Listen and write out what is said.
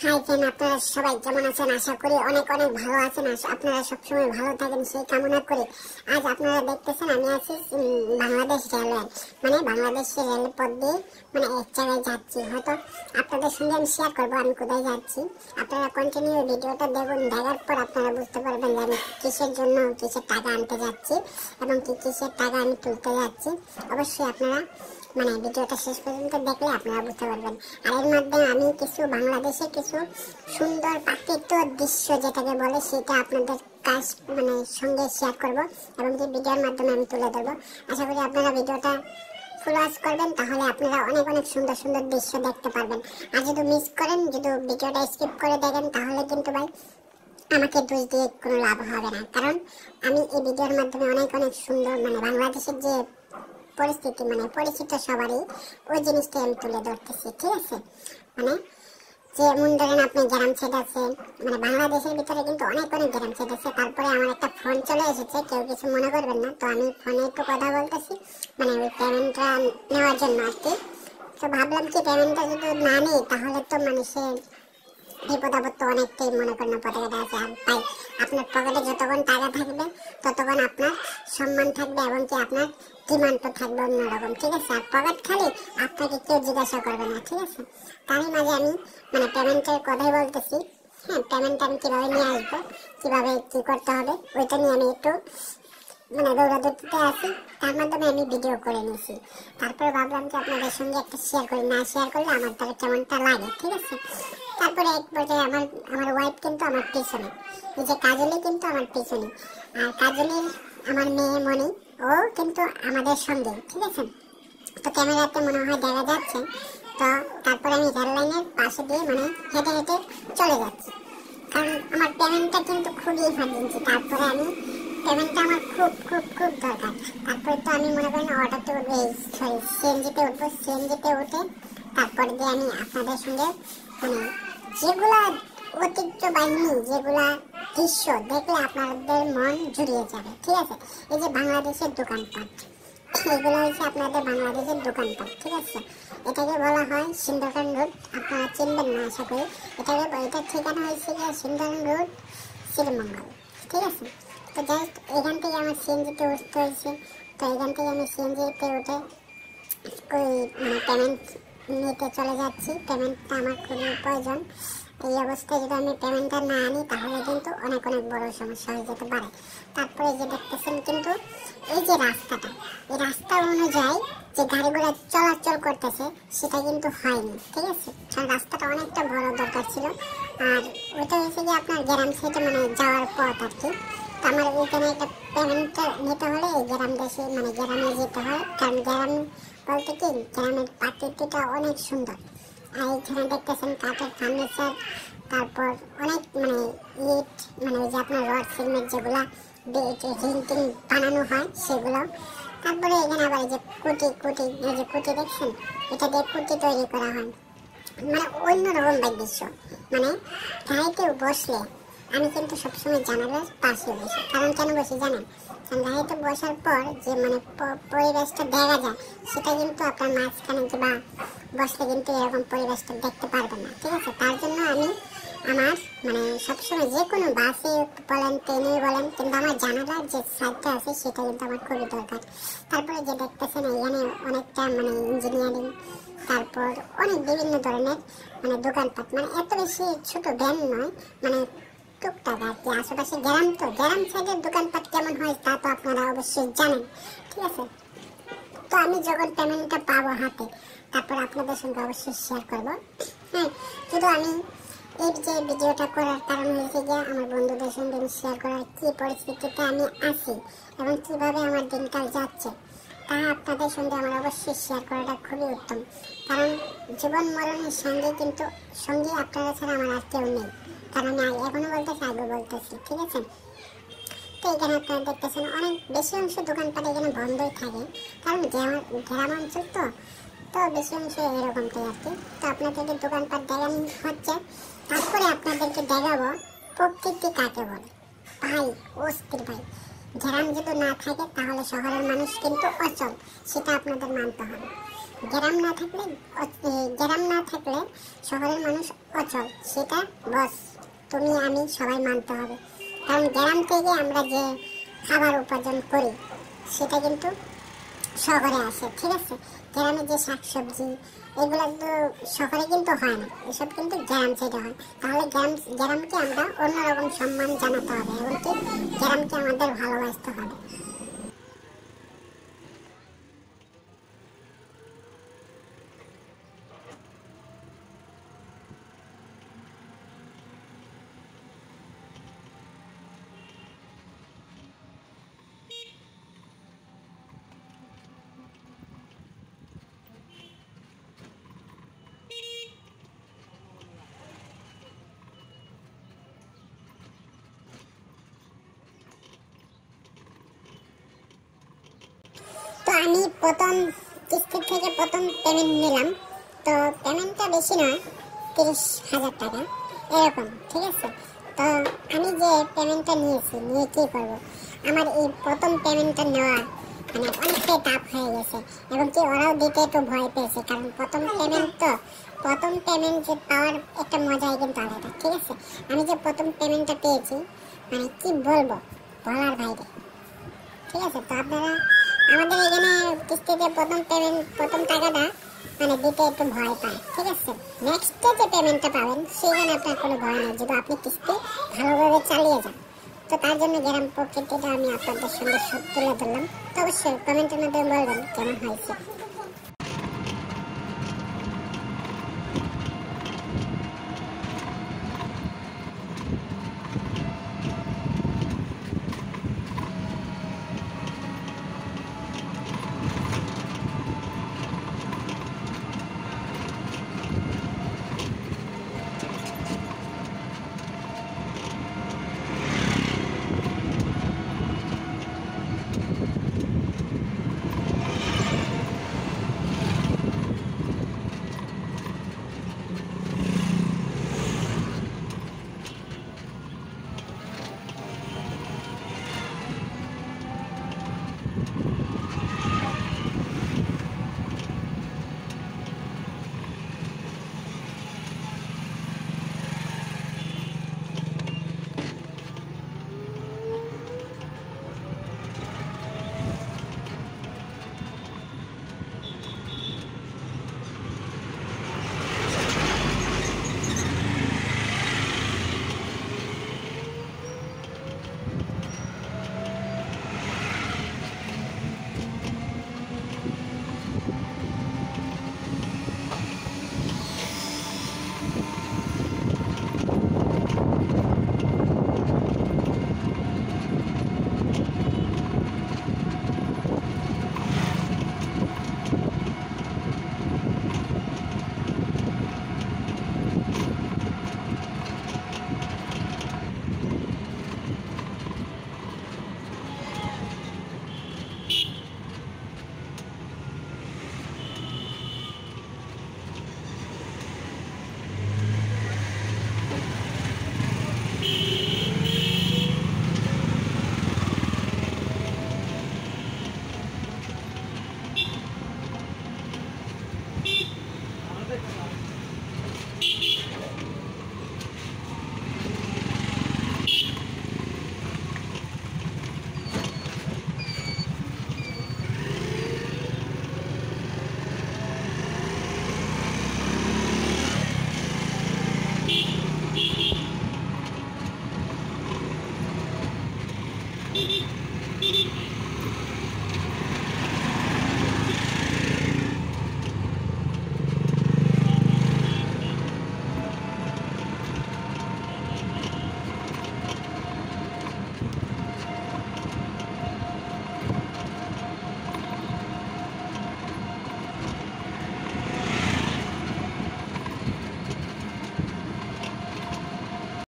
Hi friend, আপনারা সবাই কেমন আছেন? আশা করি অনেক অনেক ভালো আছেন। আপনারা সবসময় ভালো থাকেন সেই কামনা করে আজ আপনারা দেখতেছেন আমি আছি বাংলাদেশ রেলওয়ে, বাংলাদেশ রেলপথ দিয়ে এক জায়গায় যাচ্ছি। হয়তো আপনাদের সঙ্গে আমি শেয়ার করবো আমি কোথায় যাচ্ছি। আপনারা কন্টিনিউ ভিডিওটা দেখুন, দেখার পর আপনারা বুঝতে পারবেন যে আমি কিসের জন্য কিসের টাকা আনতে যাচ্ছি এবং কিসের টাকা আমি তুলতে যাচ্ছি। অবশ্যই আপনারা ভিডিওটা শেষ পর্যন্ত দেখলে আপনারা বুঝতে পারবেন। আর এর মাধ্যমে আমি কিছু বাংলাদেশে কিছু সুন্দর প্রাকৃতিক দৃশ্য যেটাকে বলে সেটা আপনাদের কাছ সঙ্গে শেয়ার করব এবং যে ভিডিওর মাধ্যমে আমি তুলে ধরবো। আশা করি আপনারা ভিডিওটা ফুল ওয়াচ করবেন, তাহলে আপনারা অনেক অনেক সুন্দর সুন্দর দৃশ্য দেখতে পারবেন। আর যদি মিস করেন, যদি ভিডিওটা স্কিপ করে দেখেন, তাহলে কিন্তু ভাই আমাকে দোষ দিয়ে কোনো লাভ হবে না। কারণ আমি এই ভিডিওর মাধ্যমে অনেক অনেক সুন্দর বাংলাদেশের যে পরিস্থিতি পরিচিত সবারই ওই জিনিসটা আমি তুলে ধরতেছি। ঠিক আছে, যেমন ধরেন আপনি গ্রাম সাইড আছে, বাংলাদেশের ভিতরে কিন্তু অনেক অনেক গ্রাম সাইড আছে। তারপরে আমার একটা ফোন চলে এসেছে, কেউ কিছু মনে করবেন না। তো আমি ফোনে একটু কথা বলতেছি ওই পেমেন্টটা নেওয়ার জন্য আর কি। তো ভাবলাম কি পেমেন্টটা যদি না নিই তাহলে তো মানুষের বিপদ আপদ তো অনেকটাই মনে করেন পতাকাটা আছে। আর তাই আপনার পকেটে যতক্ষণ টাকা থাকবে ততক্ষণ আপনার সম্মান থাকবে এবং কি আপনার ডিমান্ড তো থাকবে অন্যরকম। ঠিক আছে, আর পকেট খালি আপনাকে কেউ জিজ্ঞাসা করবে না। ঠিক আছে, তারই মাঝে আমি পেমেন্টের কথাই বলতেছি। হ্যাঁ, পেমেন্ট আমি কিভাবে নিয়ে আসবো, কিভাবে কি করতে হবে ওইটা নিয়ে আমি একটু দৌড়াদৌড়িতে আছি, তার মাধ্যমে আমি ভিডিও করে নিয়েছি। তারপরে ভাবলাম যে আপনাদের সঙ্গে একটা শেয়ার করি, না শেয়ার করলে আমার তার কেমনটা লাগে। ঠিক আছে, তারপরে এক পর্যায়ে আমার ওয়াইফ কিন্তু আমার পিছনে, এই যে কাজলি কিন্তু আমার পিছনে, আর কাজলির আমার মেয়ে মনি ও কিন্তু আমাদের সঙ্গে। ঠিক আছে, তো ক্যামেরাতে মনে হয় দেখা যাচ্ছে। তো তারপরে আমি রেল লাইনের পাশে দিয়ে হেঁটে হেঁটে চলে যাচ্ছি, কারণ আমার পেমেন্টটা কিন্তু খুবই ইমার্জেন্সি। তারপরে আমি পেমেন্টটা আমার খুব খুব খুব দরকার। তারপরে তো আমি মনে করেন অটোতে উঠবো, সিএনজিতে উঠবো। সিএনজিতে উঠে তারপরে দিয়ে আমি আপনাদের সঙ্গে যেগুলা ঐতিহ্য বাহিনী, যেগুলা দৃশ্য দেখলে আপনাদের মন জুড়িয়ে যাবে। ঠিক আছে, এই যে বাংলাদেশের দোকানপাট, এগুলো হচ্ছে আপনাদের বাংলাদেশের দোকানপাট। ঠিক আছে, এটাকে বলা হয় সিন্ধুকান রোড। আপনারা চিনবেন না আশা করি। এটার ঠিকানা হয়েছে গিয়ে সিন্ধুকান রোড, শ্রীমঙ্গল। ঠিক আছে, তো জাস্ট এখান থেকে আমার সিএনজিতে উঠতে হয়েছে। তো এখান থেকে আমি সিএনজিতে উঠে ওই পেমেন্ট নিতে চলে যাচ্ছি। পেমেন্টটা আমার খুবই প্রয়োজন। এই অবস্থায় যদি আমি পেমেন্টটা না আনি তাহলে কিন্তু অনেক অনেক বড় সমস্যা হয়ে যেতে পারে। তারপরে যে দেখতেছেন কিন্তু এই যে রাস্তাটা, এই রাস্তা অনুযায়ী যে গাড়িগুলো চলাচল করতেছে সেটা কিন্তু হয়নি। ঠিক আছে, কারণ রাস্তাটা অনেকটা বড় দরকার ছিল। আর ওইটা হয়েছে কি আপনার গ্রাম সাইডে যাওয়ার পথ আর কি। তো আমার ওইখানে একটা পেমেন্টটা নিতে হলে এই গ্রাম দেশে গ্রামে যেতে হয়, কারণ গ্রাম বলতে কি গ্রামের প্রাকৃতিকটা অনেক সুন্দর। আর এখানে দেখতেছেন কাঠের ফার্নিচার, তারপর অনেক ইট ওই যে আপনার রড সিমেন্ট যেগুলা রিং বানানো হয় সেগুলো। তারপরে এখানে আবার এই যে কুটি এই যে কুটি দেখছেন, এটা দিয়ে কুটি তৈরি করা হয়। অন্যরকম দৃশ্য। গাড়িতে বসলে আমি কিন্তু সবসময় জানালার পাশে বসি। কারণ কেন বসি জানেন? গাড়িতে বসার পর যে পরিবেশটা দেখা যায় সেটা কিন্তু আপনার মাঝখানে বা বসলে কিন্তু এরকম পরিবেশটা দেখতে পারবেন না। ঠিক আছে, তার জন্য আমি আমার সবসময় যে কোনো বাসে বলেন, ট্রেনে বলেন, কিন্তু আমার জানালার যে সাইডটা আছে সেটা কিন্তু আমার খুবই দরকার। তারপরে যে দেখতেছেন এখানে অনেকটা ইঞ্জিনিয়ারিং, তারপর অনেক বিভিন্ন ধরনের দোকানপাট। এত বেশি ছোট ভ্যান নয়, টুকটাক আর কি। আশেপাশে গ্রাম, তো গ্রাম সাইডের দোকানপাট কেমন হয় তা তো আপনারা অবশ্যই জানেন। ঠিক আছে, তো আমি যখন পেমেন্টটা পাবো হাতে তারপর আপনাদের সঙ্গে অবশ্যই শেয়ার করবো। হ্যাঁ, শুধু আমি এই যে ভিডিওটা করার কারণ হয়েছে যে আমার বন্ধুদের সঙ্গে আমি শেয়ার করার কি পরিস্থিতিতে আমি আছি এবং কিভাবে আমার দিনকাল যাচ্ছে তা আপনাদের সঙ্গে আমার অবশ্যই শেয়ার করাটা খুবই উত্তম। কারণ জীবন মরণের সঙ্গে কিন্তু সঙ্গী আপনারা ছাড়া আমার আর কেউ নেই। কারণ আমি এখনো বলতেছি, আগে বলতেছি। ঠিক আছে, তো এখানে আপনারা দেখতেছেন অনেক বেশি অংশ দোকানপাট এখানে বন্ধই থাকে, কারণ গ্রাম অঞ্চল তো বেশি অংশ এরকমটাই আর কি। তো আপনাদেরকে দোকানপাট দেখানো হচ্ছে, তারপরে আপনাদেরকে দেখাবো প্রকৃতি কাকে বলে। ভাই অস্থির ভাই, গ্রাম যদি না থাকে তাহলে শহরের মানুষ কিন্তু অচল, সেটা আপনাদের মানতে হবে। গ্রাম না থাকলে গ্রাম না থাকলে শহরের মানুষ অচল, সেটা বস তুমি আমি সবাই মানতে হবে। কারণ গ্রাম থেকে আমরা যে খাবার উপার্জন করি সেটা কিন্তু শহরে আসে, ঠিক আছে। গ্রামে যে শাকসবজি এগুলো তো শহরে কিন্তু হয় না, এসব কিন্তু গ্রাম সাইডে হয়। তাহলে গ্রামকে আমরা অন্যরকম সম্মান জানাতে হবে, এমনকি গ্রামকে আমাদের ভালোবাসতে হবে। তো আমি প্রথম কিস্তি থেকে প্রথম পেমেন্ট নিলাম। তো পেমেন্টটা বেশি নয়, 30,000 টাকা এরকম, ঠিক আছে। তো আমি যে পেমেন্টটা নিয়েছি, নিয়ে কী করবো, আমার এই প্রথম পেমেন্টটা নেওয়া মানে অনেকটাই টাফ হয়ে গেছে, এবং কি ওরাও দিতে একটু ভয় পেয়েছে। কারণ প্রথম পেমেন্ট যে পাওয়ার একটা মজাই কিন্তু আলাদা, ঠিক আছে। আমি যে প্রথম পেমেন্টটা পেয়েছি মানে কি বলবো, বলার বাইরে, ঠিক আছে। তো আপনারা আমাদের এখানে কিস্তিতে প্রথম টাকাটা মানে দিতে একটু ভয় পায়, ঠিক আছে। নেক্সটে যে পেমেন্টটা পাবেন সেখানে আপনার কোনো ভয় নেই, যদি আপনি কিস্তি ভালোভাবে চালিয়ে যান। তো তার জন্য গ্রাম প্রকৃতিটা আমি আপনাদের সঙ্গে তুলে ধরলাম। তো অবশ্যই কমেন্টের মাধ্যমে বলবেন কেমন হয়েছে।